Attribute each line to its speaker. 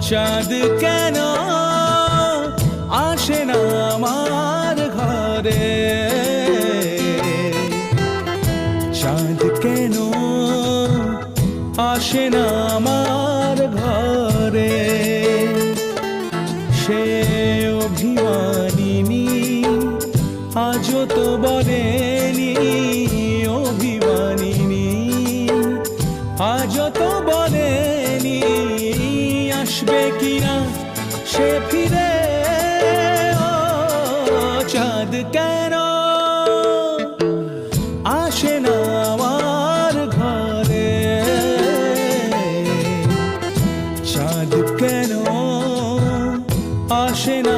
Speaker 1: চাঁদ কেন আসে না আমার ঘরে, চাঁদ কেন আসে না আমার ঘরে। সে অভিমানিনী আজও তো বলেনি, অভিমানিনী আজও তো বলেনি আসবে কিনা সে ফিরে। ও চাঁদ কেন আসে না আমার ঘরে, চাঁদ কেন আসে না